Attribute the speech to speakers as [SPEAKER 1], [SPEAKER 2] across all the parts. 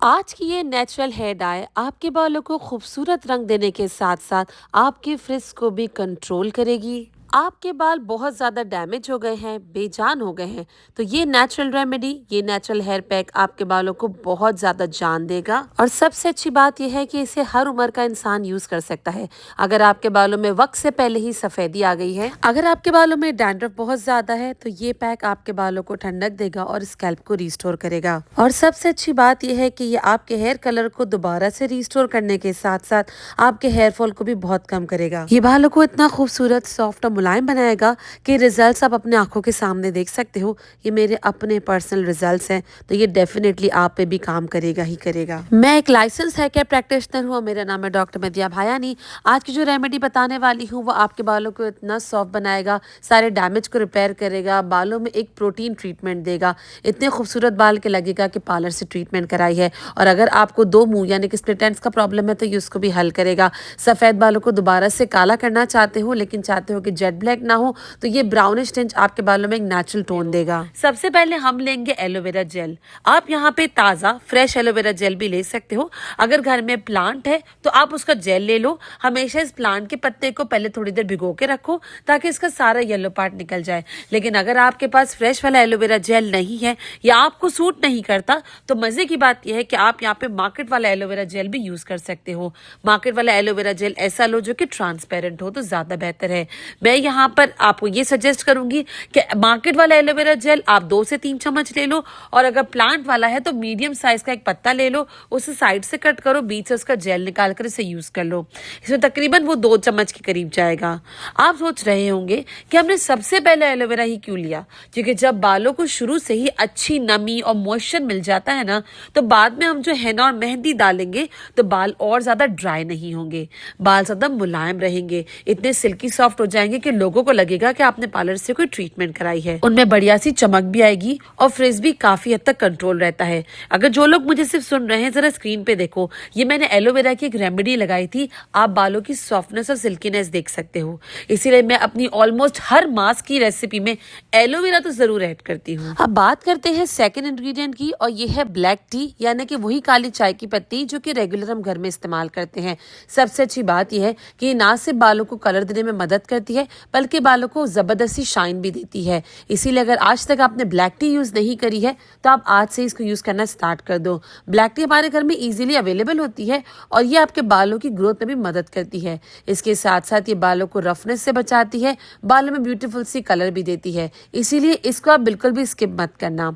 [SPEAKER 1] आज की ये नेचुरल हेयर डाई आपके बालों को खूबसूरत रंग देने के साथ साथ आपके फ्रिज को भी कंट्रोल करेगी। आपके बाल बहुत ज़्यादा डैमेज हो गए हैं, बेजान हो गए हैं, तो ये नेचुरल रेमेडी, ये नेचुरल हेयर पैक आपके बालों को बहुत ज़्यादा जान देगा। और सबसे अच्छी बात यह है कि इसे हर उम्र का इंसान यूज़ कर सकता है। अगर आपके बालों में वक्त से पहले ही सफ़ेदी आ गई है, अगर आपके बालों में डैंड्रफ बहुत ज़्यादा है, तो ये पैक आपके बालों को ठंडक देगा और स्कैल्प को रिस्टोर करेगा। और सबसे अच्छी बात यह है कि ये आपके हेयर कलर को दोबारा से रिस्टोर करने के साथ साथ आपके हेयर फॉल को भी बहुत कम करेगा। ये बालों को इतना खूबसूरत, सॉफ्ट और मुलायम बनाएगा कि रिजल्ट्स आप अपने आंखों के सामने देख सकते हो। ये मेरे अपने पर्सनल रिजल्ट्स हैं, तो ये डेफिनेटली आप पे भी काम करेगा ही करेगा। मैं एक लाइसेंस हेयर केयर प्रैक्टिशनर हूँ। मेरा नाम है डॉक्टर मदिया भायानी। आज की जो रेमेडी बताने वाली हूँ वो आपके बालों को इतना सॉफ्ट बनाएगा, सारे डैमेज को रिपेयर करेगा, बालों में एक प्रोटीन ट्रीटमेंट देगा, इतने खूबसूरत बाल के लगेगा कि पार्लर से ट्रीटमेंट कराई है। और अगर आपको दो मुंह यानी कि स्प्लिट एंड्स का प्रॉब्लम है तो ये उसको भी हल करेगा। सफ़ेद बालों को दोबारा से काला करना चाहते हो लेकिन चाहते हो कि जेट ब्लैक ना हो, तो ये ब्राउनिश टिंच आपके बालों में एक नेचुरल टोन देगा। सबसे पहले हम लेंगे एलोवेरा जेल। आप यहाँ पे ताज़ा फ्रेश एलोवेरा जेल भी ले सकते हो। अगर घर में प्लांट है तो आप उसका जेल ले लो। हमेशा इस प्लांट के पत्ते को पहले थोड़ी देर भिगो के रखो ताकि इसका सारा येलो पार्ट निकल जाए। लेकिन अगर आपके पास फ्रेश वाला एलोवेरा जेल नहीं है या आपको सूट नहीं करता, तो मजे की बात यह है कि आप यहाँ पे मार्केट वाला एलोवेरा जेल भी यूज कर सकते हो। मार्केट वाला एलोवेरा जेल ऐसा लो जो कि ट्रांसपेरेंट हो तो ज्यादा बेहतर है। मैं यहाँ पर आपको ये सजेस्ट करूंगी कि मार्केट वाला एलोवेरा जेल आप 2 से 3 चम्मच ले लो, और अगर प्लांट वाला है तो मीडियम साइज का एक पत्ता ले लो, उसे साइड से कट करो, बीच से उसका जेल निकाल कर इसे यूज कर लो। इसमें तकरीबन वो 2 चम्मच के करीब जाएगा। आप सोच रहे होंगे कि हमने सबसे पहले एलोवेरा ही क्यों लिया, क्योंकि जब बालों को शुरू से ही अच्छी नमी और मॉइस्चर मिल जाता है ना, तो बाद में हम जो हेना और मेहंदी डालेंगे तो बाल और ज्यादा ड्राई नहीं होंगे, बाल ज्यादा मुलायम रहेंगे, इतने सिल्की सॉफ्ट हो जाएंगे कि लोगों को लगेगा कि आपने पार्लर से कोई ट्रीटमेंट कराई है। उनमें बढ़िया सी चमक भी आएगी और फ्रिज भी काफी हद तक कंट्रोल रहता है। अगर जो लोग मुझे सिर्फ सुन रहे हैं, जरा स्क्रीन पे देखो, ये मैंने एलोवेरा की एक रेमेडी लगाई थी। आप बालों की सॉफ्टनेस और सिल्कीनेस देख सकते हो। इसीलिए मैं अपनी ऑलमोस्ट हर मास्क की रेसिपी में एलोवेरा तो जरूर ऐड करती हूँ। अब बात करते हैं सेकेंड इंग्रेडिएंट की, और ये है ब्लैक टी, यानी कि वही काली चाय की पत्ती जो कि रेगुलर हम घर में इस्तेमाल करते हैं। सबसे अच्छी बात यह है कि ना सिर्फ बालों को कलर देने में मदद करती है बल्कि बालों को जबरदस्ती शाइन भी देती है। इसीलिए अगर आज तक आपने ब्लैक टी यूज नहीं करी है तो आप आज से इसको यूज करना स्टार्ट कर दो। ब्लैक टी हमारे घर में इजीली अवेलेबल होती है और ये आपके बालों की ग्रोथ में भी मदद करती है। इसके साथ साथ ये बालों को रफनेस से बचाती है, बालों में ब्यूटीफुल सी कलर भी देती है। इसीलिए इसको आप बिल्कुल भी स्किप मत करना।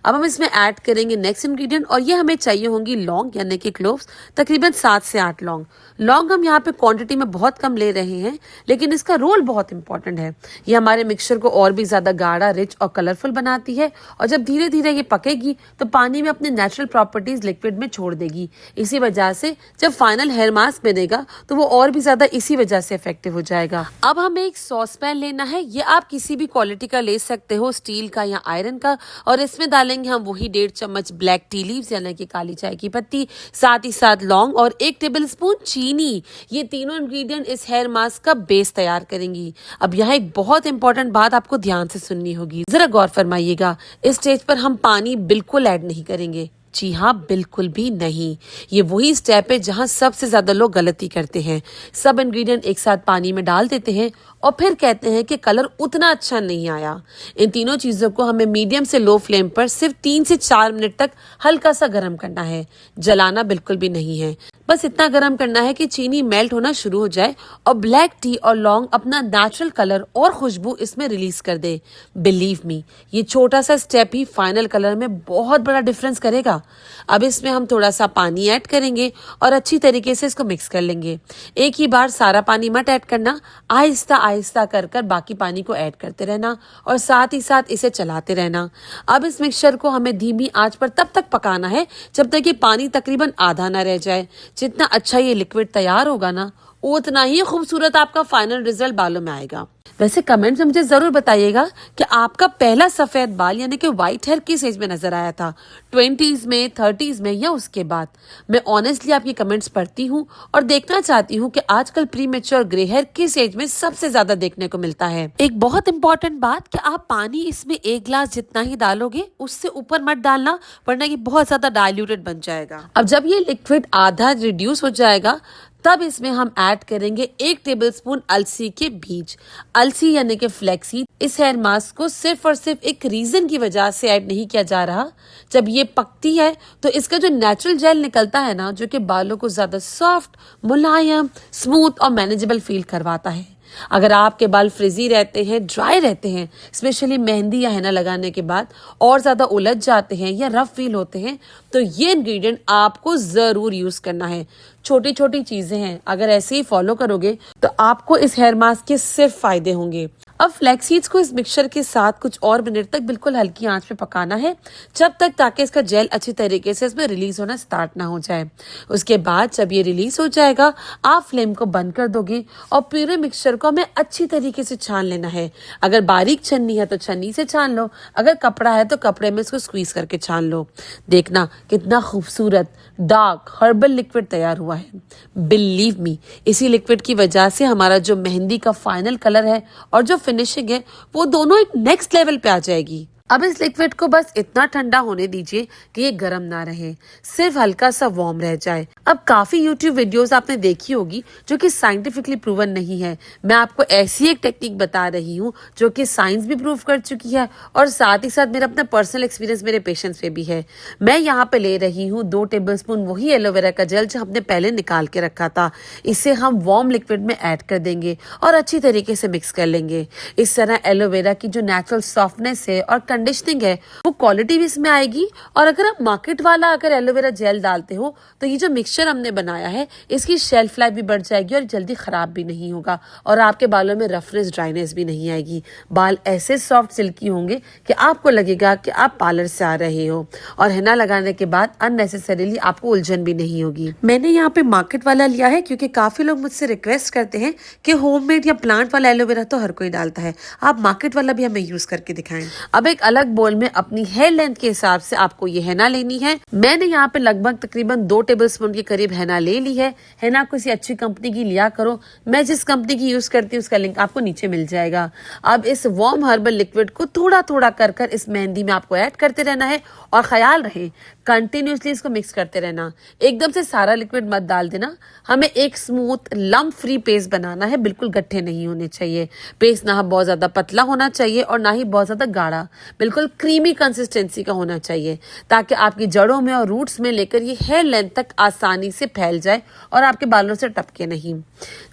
[SPEAKER 1] अब हम इसमें ऐड करेंगे नेक्स्ट इंग्रेडिएंट, और ये हमें चाहिए होंगी लौंग यानी कि क्लोव्स, तकरीबन 7 से 8 लौंग। लौंग हम यहाँ पे क्वांटिटी में बहुत कम ले रहे हैं लेकिन इसका रोल बहुत इंपॉर्टेंट है। ये हमारे मिक्सचर को और भी ज्यादा गाढ़ा, रिच और कलरफुल बनाती है, और जब धीरे धीरे ये पकेगी तो पानी में अपने नेचुरल प्रॉपर्टीज लिक्विड में छोड़ देगी। इसी वजह से जब फाइनल हेयर मास्क बनेगा तो वो और भी ज्यादा इसी वजह से इफेक्टिव हो जाएगा। अब हमें एक सॉस पैन लेना है। ये आप किसी भी क्वालिटी का ले सकते हो, स्टील का या आयरन का, और इसमें डालेंगे हम वही 1.5 चम्मच ब्लैक टी लीव्स यानी कि काली चाय की पत्ती, साथ ही साथ लौंग और 1 टेबलस्पून चीनी। ये तीनों इंग्रेडिएंट इस हेयर मास्क का बेस तैयार करेंगी। अब यहाँ एक बहुत इंपॉर्टेंट बात आपको ध्यान से सुननी होगी, जरा गौर फरमाइएगा। इस स्टेज पर हम पानी बिल्कुल ऐड नहीं करेंगे। जी हाँ, बिल्कुल भी नहीं। ये वही स्टेप है जहाँ सबसे ज्यादा लोग गलती करते हैं। सब इंग्रेडिएंट एक साथ पानी में डाल देते हैं और फिर कहते हैं कि कलर उतना अच्छा नहीं आया। इन तीनों चीजों को हमें मीडियम से लो फ्लेम पर सिर्फ 3 से 4 मिनट तक हल्का सा गर्म करना है। जलाना बिल्कुल भी नहीं है, बस इतना गर्म करना है कि चीनी मेल्ट होना शुरू हो जाए और ब्लैक टी और लौंग अपना नेचुरल कलर और खुशबू इसमें रिलीज कर दे। बिलीव मी, ये छोटा सा स्टेप ही फाइनल कलर में बहुत बड़ा डिफरेंस करेगा। अब इसमें हम थोड़ा सा पानी ऐड करेंगे और अच्छी तरीके से इसको मिक्स कर लेंगे। एक ही बार सारा पानी मत ऐड करना, आहिस्ता आहिस्ता कर कर बाकी पानी को ऐड करते रहना और साथ ही साथ इसे चलाते रहना। अब इस मिक्सचर को हमें धीमी आंच पर तब तक पकाना है जब तक ये पानी तकरीबन आधा ना रह जाए। जितना अच्छा ये लिक्विड तैयार होगा ना, उतना ही खूबसूरत आपका फाइनल रिजल्ट बालों में आएगा। वैसे कमेंट्स में मुझे जरूर बताइएगा कि आपका पहला सफेद बाल यानी कि व्हाइट हेयर किस एज में नजर आया था, 20s में, 30s में या उसके बाद। मैं ऑनेस्टली आपकी कमेंट्स पढ़ती हूँ और देखना चाहती हूँ कि आजकल प्री मेच्योर ग्रे हेयर किस एज में सबसे ज्यादा देखने को मिलता है। एक बहुत इंपॉर्टेंट बात कि आप पानी इसमें 1 गिलास जितना ही डालोगे, उससे ऊपर मत डालना, वरना ये बहुत ज्यादा डाइल्यूटेड बन जाएगा। अब जब ये लिक्विड आधा रिड्यूस हो जाएगा तब इसमें हम ऐड करेंगे 1 टेबलस्पून अलसी के बीज। अलसी यानी कि फ्लैक्सीड। इस हेयर मास्क को सिर्फ और सिर्फ एक रीजन की वजह से ऐड नहीं किया जा रहा। जब ये पकती है तो इसका जो नेचुरल जेल निकलता है ना, जो कि बालों को ज्यादा सॉफ्ट, मुलायम, स्मूथ और मैनेजेबल फील करवाता है। अगर आपके बाल फ्रिजी रहते हैं, ड्राई रहते हैं, स्पेशली मेहंदी या henna लगाने के बाद और ज्यादा उलझ जाते हैं या रफ फील होते हैं, तो ये इंग्रेडिएंट आपको जरूर यूज करना है। छोटी छोटी चीजें हैं, अगर ऐसे ही फॉलो करोगे तो आपको इस हेयर मास्क के सिर्फ फायदे होंगे। अब फ्लैक्स सीड्स को इस मिक्सचर के साथ कुछ और मिनट तक बिल्कुल हल्की आंच पे पकाना है, जब तक ताकि इसका जेल अच्छी तरीके से इसमें रिलीज होना स्टार्ट ना हो जाए। उसके बाद जब ये रिलीज हो जाएगा, आप फ्लेम को बंद कर दोगे और पूरे मिक्सचर को हमें अच्छी तरीके से छान लेना है। अगर बारीक छन्नी है तो छन्नी से छान लो, अगर कपड़ा है तो कपड़े में इसको स्क्वीज करके छान लो। देखना कितना खूबसूरत डार्क हर्बल लिक्विड तैयार हुआ है। बिलीव मी, इसी लिक्विड की वजह से हमारा जो मेहंदी का फाइनल कलर है और जो फिनिशिंग है वो दोनों एक नेक्स्ट लेवल पे आ जाएगी। अब इस लिक्विड को बस इतना ठंडा होने दीजिए कि ये गर्म ना रहे, सिर्फ हल्का सा वार्म रह जाए। अब काफी यूट्यूब वीडियोस आपने देखी होगी जो कि साइंटिफिकली प्रूवन नहीं है। मैं आपको ऐसी एक टेक्निक बता रही हूँ जो कि साइंस भी प्रूव कर चुकी है और साथ ही साथ मेरा अपना पर्सनल एक्सपीरियंस मेरे पेशेंट्स पे भी है। मैं यहाँ पे ले रही हूँ 2 टेबलस्पून वही एलोवेरा का जेल जो हमने पहले निकाल के रखा था। इसे हम वार्म लिक्विड में ऐड कर देंगे और अच्छी तरीके से मिक्स कर लेंगे। इस तरह एलोवेरा की जो नेचुरल सॉफ्टनेस है और कंडीशनिंग है वो क्वालिटी भी इसमें आएगी। और अगर आप मार्केट वाला अगर एलोवेरा जेल डालते हो तो ये जो मिक्सचर हमने बनाया है इसकी शेल्फ लाइफ भी बढ़ जाएगी और जल्दी खराब भी नहीं होगा और आपके बालों में रफनेस ड्राइनेस भी नहीं आएगी। बाल ऐसे सॉफ्ट सिल्की होंगे कि आपको लगेगा कि आप पार्लर से आ रहे हो और henna लगाने के बाद अननेसेसरीली आपको उलझन भी नहीं होगी। मैंने यहाँ पे मार्केट वाला लिया है क्योंकि काफी लोग मुझसे रिक्वेस्ट करते हैं कि होममेड या प्लांट वाला एलोवेरा तो हर कोई डालता है, आप मार्केट वाला भी हमें यूज करके दिखाएं। अब एक अलग बोल में अपनी हेयर लेंथ के हिसाब से आपको ये henna लेनी है। मैंने यहाँ पे लगभग तकरीबन 2 टेबलस्पून के करीब henna ले ली है। henna किसी अच्छी कंपनी की लिया करो, मैं जिस कंपनी की यूज करती हूँ उसका लिंक आपको नीचे मिल जाएगा। अब इस वार्म हर्बल लिक्विड को थोड़ा थोड़ा कर इस मेहंदी में आपको ऐड करते रहना है और ख्याल रहे कंटिन्यूसली इसको मिक्स करते रहना। एकदम से सारा लिक्विड मत डाल देना। हमें एक स्मूथ लम्प फ्री पेस्ट बनाना है, बिल्कुल गट्ठे नहीं होने चाहिए। पेस्ट ना बहुत ज्यादा पतला होना चाहिए और ना ही बहुत ज्यादा गाढ़ा, बिल्कुल क्रीमी कंसिस्टेंसी का होना चाहिए ताकि आपकी जड़ों में और रूट्स में लेकर ये हेयर लेंथ तक आसानी से फैल जाए और आपके बालों से टपके नहीं।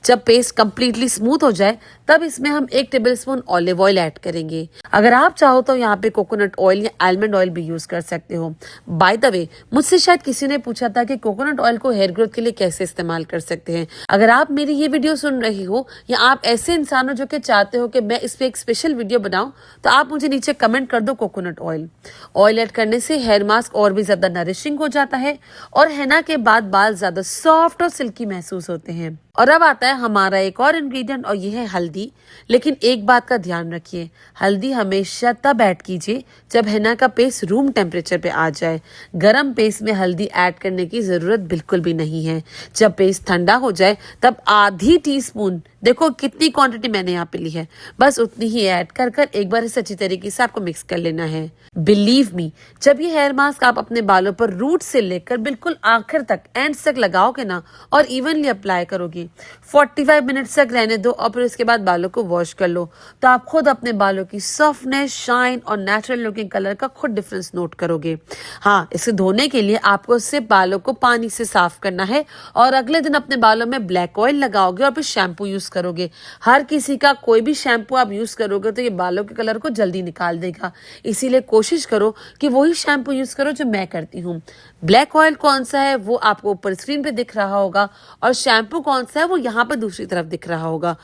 [SPEAKER 1] जब पेस्ट कंप्लीटली स्मूथ हो जाए तब इसमें हम 1 टेबलस्पून ऑलिव ऑयल ऐड करेंगे। अगर आप चाहो तो यहाँ पे कोकोनट ऑयल या आलमंड ऑयल भी यूज कर सकते हो। बाय द वे, मुझसे शायद किसी ने पूछा था कि कोकोनट ऑयल को हेयर ग्रोथ के लिए कैसे इस्तेमाल कर सकते हैं। अगर आप मेरी ये वीडियो सुन रही हो या आप ऐसे इंसान हो जो कि चाहते हो कि मैं इस पे एक स्पेशल वीडियो बनाऊं, तो आप मुझे नीचे कमेंट कर दो कोकोनट ऑयल। ऑयल ऐड करने से हेयर मास्क और भी ज्यादा नरिशिंग हो जाता है और henna के बाद बाल ज्यादा सॉफ्ट और सिल्की महसूस होते हैं। और अब आता है हमारा एक और इंग्रेडिएंट और ये है हल्दी। लेकिन एक बात का ध्यान रखिए, हल्दी हमेशा तब ऐड कीजिए जब henna का पेस्ट रूम टेम्परेचर पे आ जाए। गरम पेस्ट में हल्दी ऐड करने की जरूरत बिल्कुल भी नहीं है। जब पेस्ट ठंडा हो जाए तब आधी टीस्पून, देखो कितनी क्वांटिटी मैंने यहाँ पे ली है, बस उतनी ही ऐड कर एक बार इसे अच्छी तरीके से आपको मिक्स कर लेना है। बिलीव मी, जब ये हेयर मास्क आप अपने बालों पर रूट से लेकर बिल्कुल आखिर तक एंड तक लगाओगे ना और इवनली अप्लाई करोगे, 45 मिनट्स तक रहने दो और फिर उसके बाद बालों को वॉश कर लो, तो आप खुद अपने बालों की सॉफ्टनेस, शाइन और नेचुरल लुकिंग कलर का खुद डिफरेंस नोट करोगे। हाँ, इसे धोने के लिए आपको सिर्फ बालों को पानी से साफ करना है और अगले दिन अपने बालों में ब्लैक ऑयल लगाओगे और फिर शैम्पू यूज करोगे। हर किसी का कोई भी शैम्पू आप यूज करोगे तो ये बालों के कलर को जल्दी निकाल देगा, इसीलिए कोशिश करो कि वही शैम्पू यूज करो जो मैं करती हूँ। ब्लैक ऑयल कौन सा है वो आपको ऊपर स्क्रीन पे दिख रहा होगा और शैम्पू कौन सा है वो यहाँ पे दूसरी तरफ दिख रहा होगा।